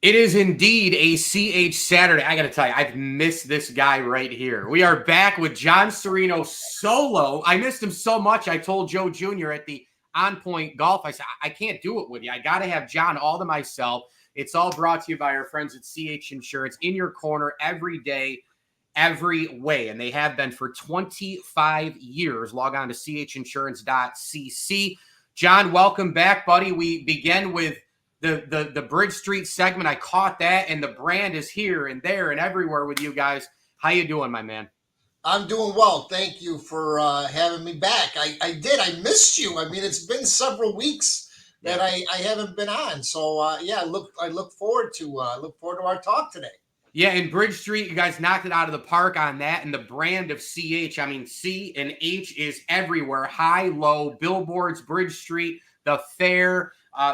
It is indeed a CH Saturday. I got to tell you, I've missed this guy right here. We are back with John Sereno solo. I missed him so much. I told Joe Jr. at the On Point Golf, I said, I can't do it with you. I got to have John all to myself. It's all brought to you by our friends at CH Insurance, in your corner every day, every way. And they have been for 25 years. Log on to chinsurance.cc. John, welcome back, buddy. We begin with the Bridge Street segment. I caught that, and the brand is here and there and everywhere with you guys. How you doing, my man? I'm doing well. Thank you for having me back. I did. I missed you. I mean, it's been several weeks that I haven't been on. So yeah, I look forward to our talk today. Yeah, in Bridge Street, you guys knocked it out of the park on that. And the brand of CH, I mean, C and H is everywhere. High, low, billboards, Bridge Street, the fair,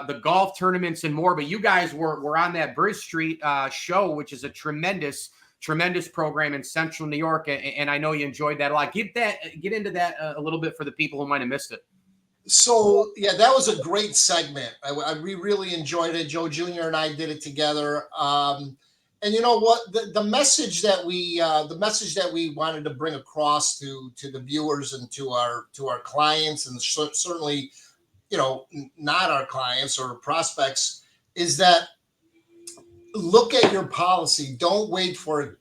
the golf tournaments, and more. But you guys were on that Bridge Street show, which is a tremendous program in Central New York, and I know you enjoyed that a lot. Get into that a little bit for the people who might have missed it. So yeah, that was a great segment. We really enjoyed it. Joe Jr. and I did it together. And you know what? The message that we wanted to bring across to the viewers and to our clients, and certainly, not our clients or prospects, is that look at your policy. Don't wait for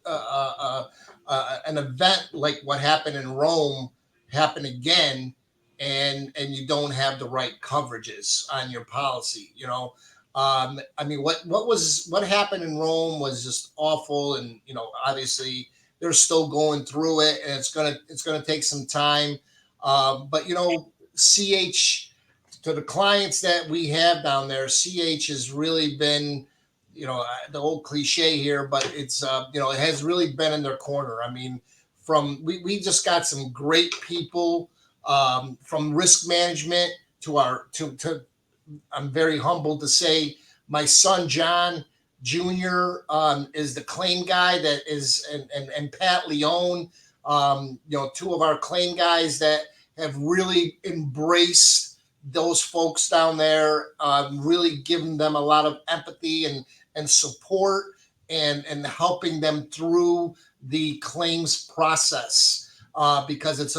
an event like what happened in Rome happen again, and you don't have the right coverages on your policy. I mean, what happened in Rome was just awful, and obviously they're still going through it, and it's gonna take some time. But CH, to the clients that we have down there, CH has really been, the old cliche here, but it's it has really been in their corner. I mean, we just got some great people, from risk management to I'm very humbled to say my son John Jr. Is the claim guy that is, and Pat Leone, two of our claim guys that have really embraced those folks down there, really giving them a lot of empathy and support, and helping them through the claims process, because it's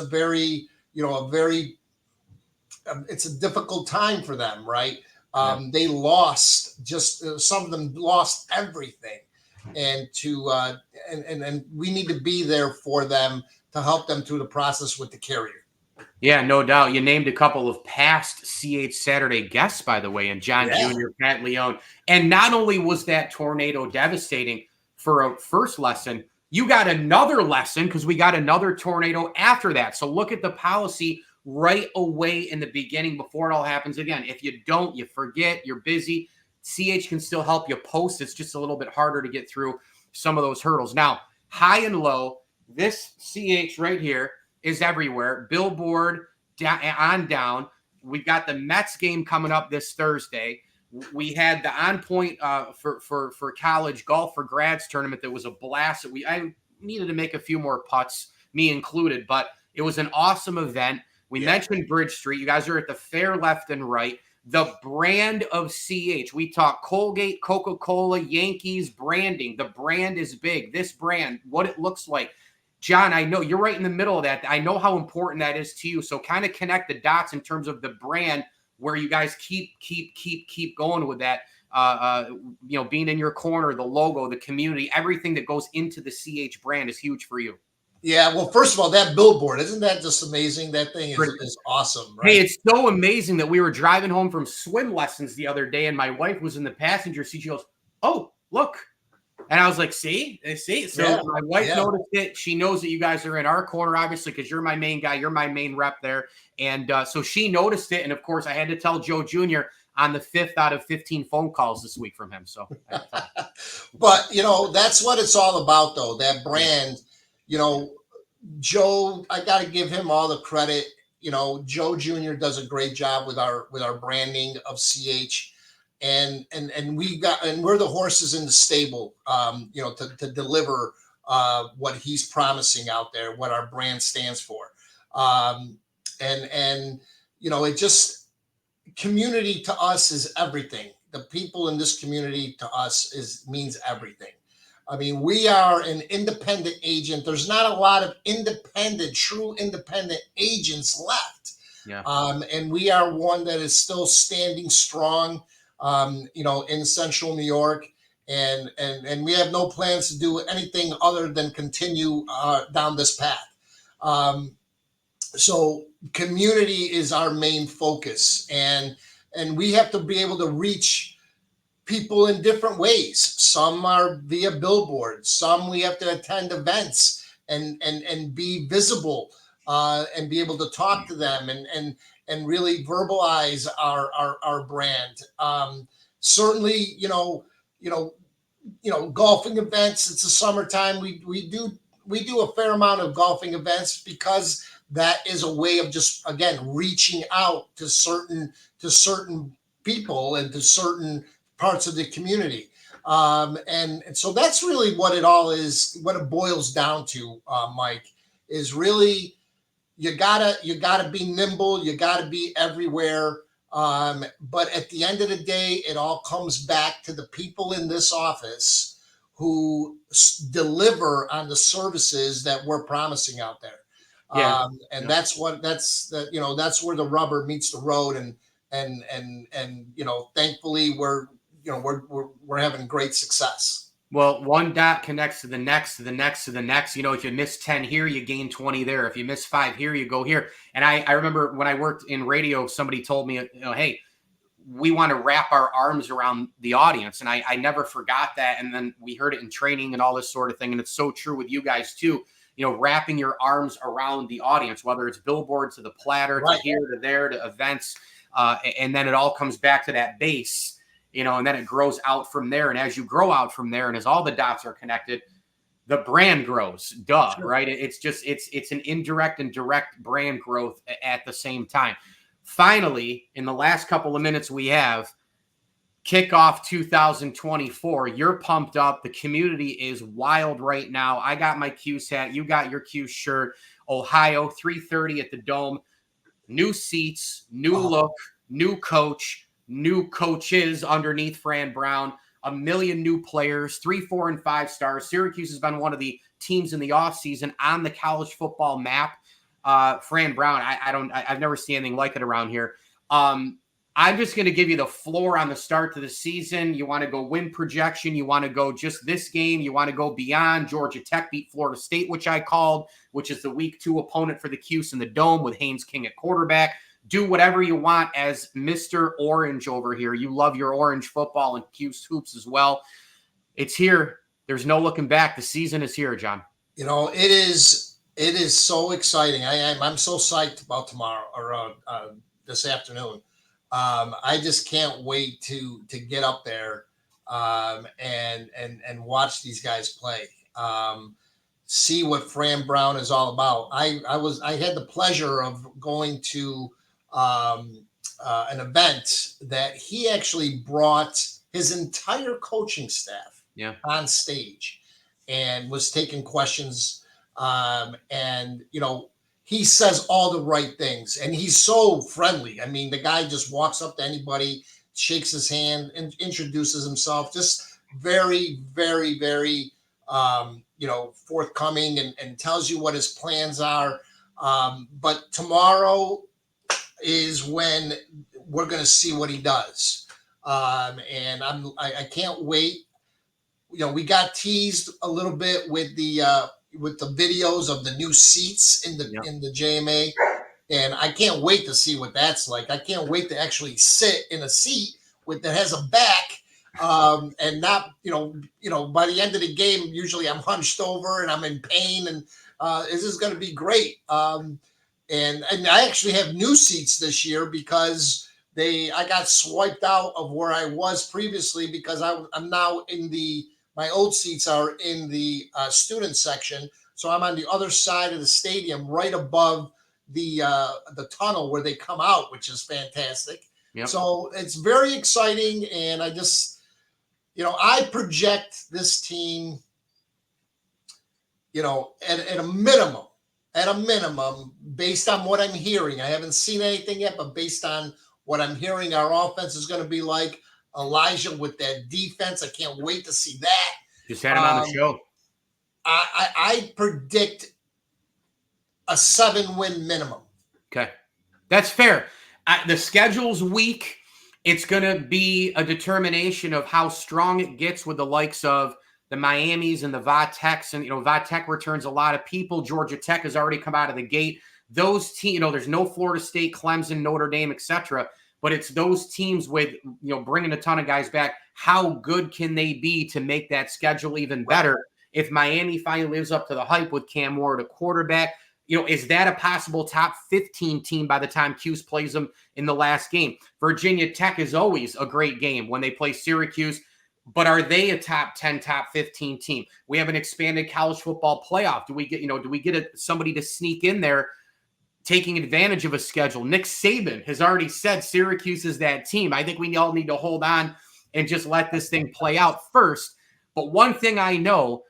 it's a difficult time for them, right? They lost some of them lost everything, and and we need to be there for them to help them through the process with the carrier. Yeah, no doubt. You named a couple of past CH Saturday guests, by the way, and John Jr., Pat Leone. And not only was that tornado devastating for a first lesson, you got another lesson because we got another tornado after that. So look at the policy right away in the beginning before it all happens again. If you don't, you forget, you're busy, CH can still help you post. It's just a little bit harder to get through some of those hurdles. Now, high and low, this CH right here is everywhere. Billboard, down. We've got the Mets game coming up this Thursday. We had the On Point for college golf for grads tournament that was a blast. I needed to make a few more putts, me included, but it was an awesome event. We mentioned Bridge Street. You guys are at the fair left and right. The brand of CH. We talk Colgate, Coca-Cola, Yankees, branding. The brand is big. This brand, what it looks like. John, I know you're right in the middle of that. I know how important that is to you. So kind of connect the dots in terms of the brand, where you guys keep going with that. Being in your corner, the logo, the community, everything that goes into the CH brand is huge for you. Yeah, well, first of all, that billboard, isn't that just amazing? That thing is awesome, right? Hey, it's so amazing that we were driving home from swim lessons the other day, and my wife was in the passenger seat. She goes, "Oh, look." And I was like, see? So my wife noticed it. She knows that you guys are in our corner, obviously, because you're my main guy. You're my main rep there. And so she noticed it. And, of course, I had to tell Joe Jr. on the 5th out of 15 phone calls this week from him. So, but, that's what it's all about, though, that brand. Joe, I got to give him all the credit. Joe Jr. does a great job with our branding of CH. And we're the horses in the stable, to deliver what he's promising out there, what our brand stands for. It just, community to us is everything. the people in this community to us means everything. I mean, we are an independent agent. There's not a lot of true independent agents left. Yeah. And we are one that is still standing strong, in Central New York. And we have no plans to do anything other than continue down this path. So community is our main focus, and we have to be able to reach people in different ways. Some are via billboards, some we have to attend events and be visible, and be able to talk to them and really verbalize our brand. Certainly, golfing events. It's the summertime. We do a fair amount of golfing events because that is a way of just, again, reaching out to certain people and to certain parts of the community. And so that's really what it all is, what it boils down to, Mike, is really you gotta be nimble, you gotta be everywhere. But at the end of the day, it all comes back to the people in this office who deliver on the services that we're promising out there. Yeah. That's where the rubber meets the road. And thankfully we're having great success. Well, one dot connects to the next, to the next, to the next. If you miss 10 here, you gain 20 there. If you miss 5 here, you go here. And I remember when I worked in radio, somebody told me, hey, we want to wrap our arms around the audience. And I never forgot that. And then we heard it in training and all this sort of thing. And it's so true with you guys too. Wrapping your arms around the audience, whether it's billboards to the platter, right, to here, to there, to events. And then it all comes back to that base. And then it grows out from there. And as you grow out from there, and as all the dots are connected, the brand grows. Duh, sure. Right? It's an indirect and direct brand growth at the same time. Finally, in the last couple of minutes we have, kickoff 2024. You're pumped up. The community is wild right now. I got my Q's hat. You got your Q's shirt. Ohio, 3:30 at the Dome. New seats, new look, new coach. New coaches underneath Fran Brown, 1 million new players, 3, 4, and 5 stars. Syracuse has been one of the teams in the offseason on the college football map. Fran Brown, I've never seen anything like it around here. I'm just going to give you the floor on the start to the season. You want to go win projection. You want to go just this game. You want to go beyond. Georgia Tech beat Florida State, which I called, which is the week 2 opponent for the Cuse in the Dome with Haynes King at quarterback. Do whatever you want as Mr. Orange over here. You love your orange football and Cuse hoops as well. It's here. There's no looking back. The season is here, John. It is so exciting. I'm so psyched about tomorrow or this afternoon. I just can't wait to get up there and watch these guys play. See what Fran Brown is all about. I had the pleasure of going to an event that he actually brought his entire coaching staff on stage and was taking questions. He says all the right things and he's so friendly. I mean, the guy just walks up to anybody, shakes his hand and introduces himself. Just very, very, very, forthcoming and tells you what his plans are. But tomorrow is when we're going to see what he does. And I can't wait. We got teased a little bit with the videos of the new seats in the JMA. And I can't wait to see what that's like. I can't wait to actually sit in a seat that has a back, and not, by the end of the game, usually I'm hunched over and I'm in pain, and this is going to be great. And I actually have new seats this year because I got swiped out of where I was previously because I'm now my old seats are in the student section. So I'm on the other side of the stadium, right above the tunnel where they come out, which is fantastic. Yep. So it's very exciting. And I just, I project this team, at a minimum, based on what I'm hearing. I haven't seen anything yet, but based on what I'm hearing, our offense is going to be like Elijah with that defense. I can't wait to see that. Just had him on the show. I predict a 7-win minimum. Okay. That's fair. The schedule's weak. It's going to be a determination of how strong it gets with the likes of the Miamis and the Va-Techs. And, Va-Tech returns a lot of people. Georgia Tech has already come out of the gate. Those teams, there's no Florida State, Clemson, Notre Dame, etc. But it's those teams with, bringing a ton of guys back. How good can they be to make that schedule even better? If Miami finally lives up to the hype with Cam Ward, a quarterback, is that a possible top 15 team by the time Cuse plays them in the last game? Virginia Tech is always a great game when they play Syracuse, but are they a top 10, top 15 team? We have an expanded college football playoff. Do we get somebody to sneak in there taking advantage of a schedule? Nick Saban has already said Syracuse is that team. I think we all need to hold on and just let this thing play out first. But one thing I know,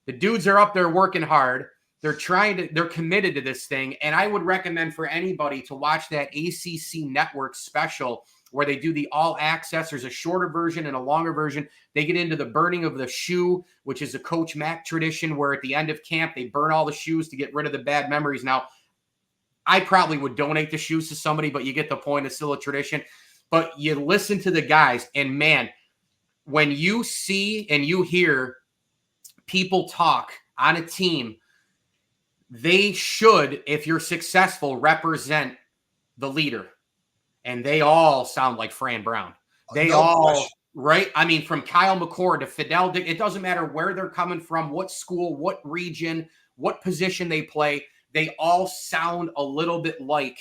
the dudes are up there working hard. They're committed to this thing. And I would recommend for anybody to watch that ACC Network special where they do the all access. There's a shorter version and a longer version. They get into the burning of the shoe, which is a Coach Mack tradition where at the end of camp, they burn all the shoes to get rid of the bad memories. Now, I probably would donate the shoes to somebody, but you get the point. It's still a tradition. But you listen to the guys, and man, when you see and you hear people talk on a team, they should, if you're successful, represent the leader. And they all sound like Fran Brown. They all, right? I mean, from Kyle McCord to Fidel Dick, it doesn't matter where they're coming from, what school, what region, what position they play. They all sound a little bit like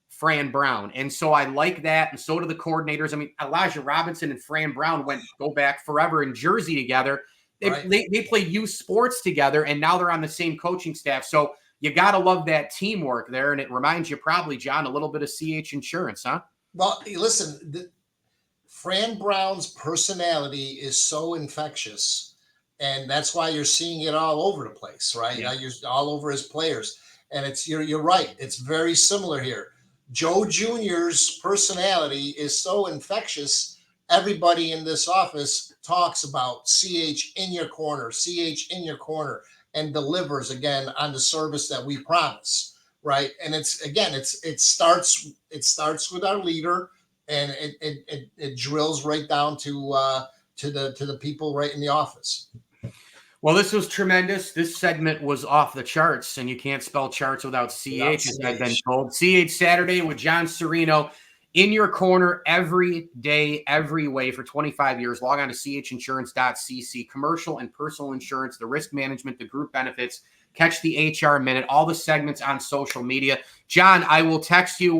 Fran Brown. And so I like that. And so do the coordinators. I mean, Elijah Robinson and Fran Brown go back forever in Jersey together. They play youth sports together, and now they're on the same coaching staff. So you got to love that teamwork there. And it reminds you probably, John, a little bit of CH Insurance, huh? Well, listen, Fran Brown's personality is so infectious, and that's why you're seeing it all over the place, right? Yeah. You're all over his players. And you're right. It's very similar here. Joe Jr.'s personality is so infectious. Everybody in this office talks about CH in your corner, and delivers again on the service that we promise, right? And it starts with our leader, and it drills right down to the people right in the office. Well, this was tremendous. This segment was off the charts, and you can't spell charts without CH, as I've been told. CH Saturday with John Sereno. In your corner every day, every way for 25 years. Log on to chinsurance.cc. Commercial and personal insurance, the risk management, the group benefits. Catch the HR Minute, all the segments on social media. John, I will text you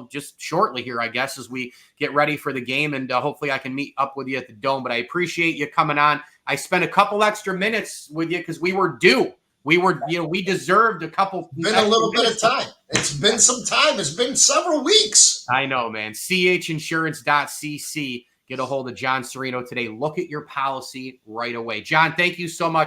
just shortly here, I guess, as we get ready for the game. And hopefully I can meet up with you at the Dome. But I appreciate you coming on. I spent a couple extra minutes with you because we were due. We deserved a couple. It's been a little bit of time. It's been some time. It's been several weeks. I know, man. chinsurance.cc. Get a hold of John Sereno today. Look at your policy right away. John, thank you so much.